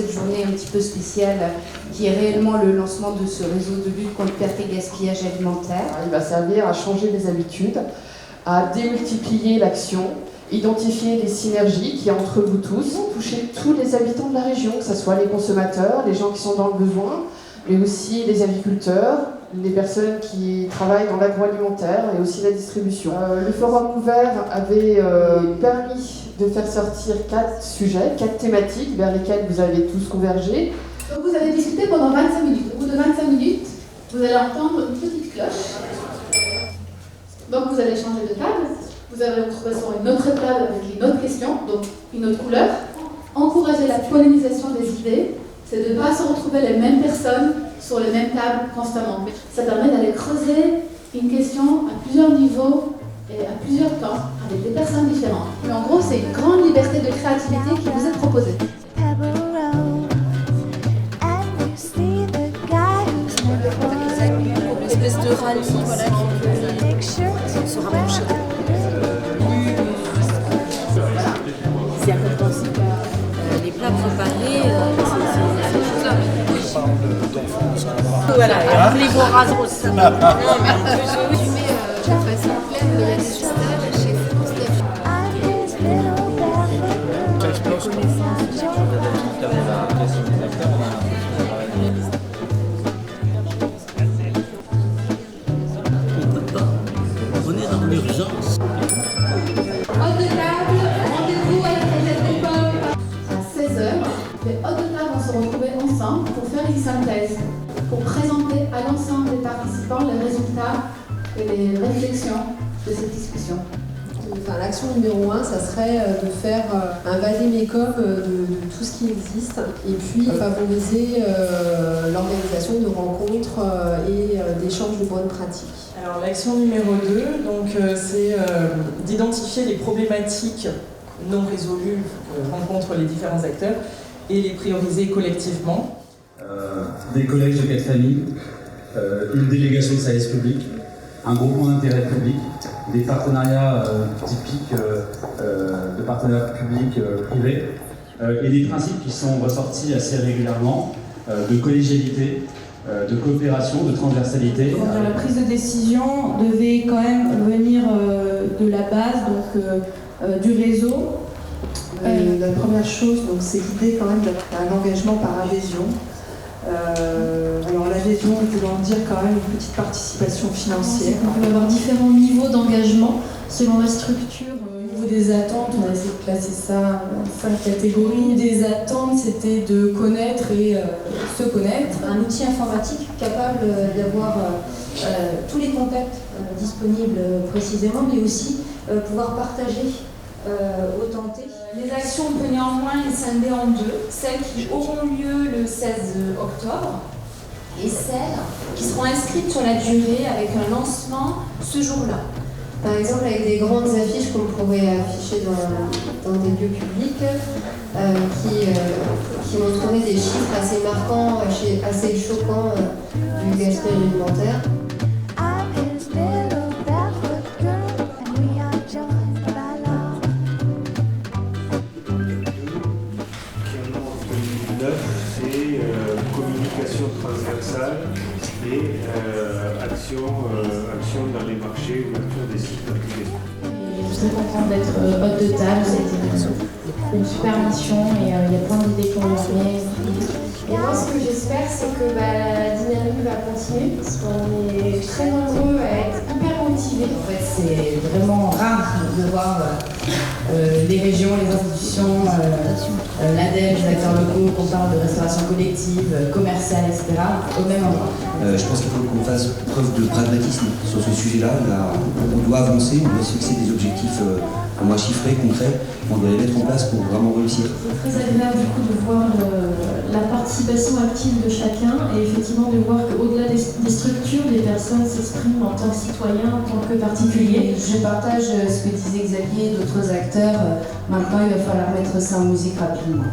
cette journée un petit peu spéciale qui est réellement le lancement de ce réseau de lutte contre perte et gaspillage alimentaire. Il va servir à changer les habitudes, à démultiplier l'action, identifier les synergies qui entre vous tous vont toucher tous les habitants de la région, que ce soit les consommateurs, les gens qui sont dans le besoin, mais aussi les agriculteurs, les personnes qui travaillent dans l'agroalimentaire et aussi la distribution. Le forum ouvert avait permis de faire sortir 4 sujets, 4 thématiques vers lesquelles vous avez tous convergé. Donc vous avez discuté pendant 25 minutes. Au bout de 25 minutes, vous allez entendre une petite cloche. Donc vous allez changer de table. Vous allez vous retrouver sur une autre table avec une autre question, donc une autre couleur. Encourager la pollinisation des idées, c'est de ne pas se retrouver les mêmes personnes sur les mêmes tables constamment. Ça permet d'aller creuser une question à plusieurs niveaux et à plusieurs temps avec des personnes différentes. Mais en gros, c'est une grande liberté de créativité qui vous est proposée. Une espèce de rallye, voilà, qui se rapprocher. C'est incompréhensible. Les plats préparés, c'est des choses-là. Voilà, alors les gros raserons, c'est ça. Non, mais je mets de façon pleine de la végétale chez France Télé. On peut pas. On est dans l'urgence. Hôtes de table, rendez-vous à la prochaine école. À 16h, les hôtes de table vont se retrouver ensemble pour faire une synthèse, pour présenter à l'ensemble des participants les résultats et les réflexions de cette discussion. Enfin, l'action numéro 1, ça serait de faire un vade-mecum de tout ce qui existe et puis favoriser l'organisation de rencontres et d'échanges de bonnes pratiques. Alors l'action numéro 2, c'est d'identifier les problématiques non résolues que rencontrent les différents acteurs et les prioriser collectivement. Des collèges de 4 familles, une délégation de service public, un gros point d'intérêt public, des partenariats typiques de partenariats publics-privés et des principes qui sont ressortis assez régulièrement de collégialité, de coopération, de transversalité. La prise de décision devait quand même venir de la base, donc du réseau. La première chose, c'est l'idée quand même d'avoir un engagement par adhésion. Alors l'adhésion voulant dire quand même une petite participation financière. On peut avoir différents niveaux d'engagement selon la structure. Au niveau des attentes, on a essayé de classer ça en 5 catégories. Des attentes, c'était de connaître et se connaître. Un outil informatique capable d'avoir tous les contacts disponibles précisément, mais aussi pouvoir partager autant. Les actions, on peut néanmoins les scinder en deux. Celles qui auront lieu le 16 octobre et celles qui seront inscrites sur la durée avec un lancement ce jour-là. Par exemple, avec des grandes affiches qu'on pourrait afficher dans des lieux publics qui montreraient des chiffres assez marquants, assez choquants du gaspillage alimentaire. C'est communication transversale et action dans les marchés, ouverture des sites d'application. Je suis très contente d'être hôte de table, c'est une super mission et il y a plein d'idées pour l'année. Et moi, ce que j'espère, c'est que la dynamique va continuer, parce qu'on est très nombreux à être hyper motivés. En fait, c'est vraiment rare de voir les régions, les institutions, l'ADEME, les acteurs locaux, qu'on parle de restauration collective, commerciale, etc., au même endroit. Je pense qu'il faut qu'on fasse preuve de pragmatisme sur ce sujet-là. On doit avancer, on doit se fixer des objectifs au moins chiffrés, concrets, on doit les mettre en place pour vraiment réussir. C'est très agréable du coup de voir la participation active de chacun et effectivement de voir qu'au-delà des structures, les personnes s'expriment en tant que citoyens, en tant que particuliers. Je partage ce que disait Xavier et d'autres acteurs. Maintenant, il va falloir mettre ça en musique rapidement.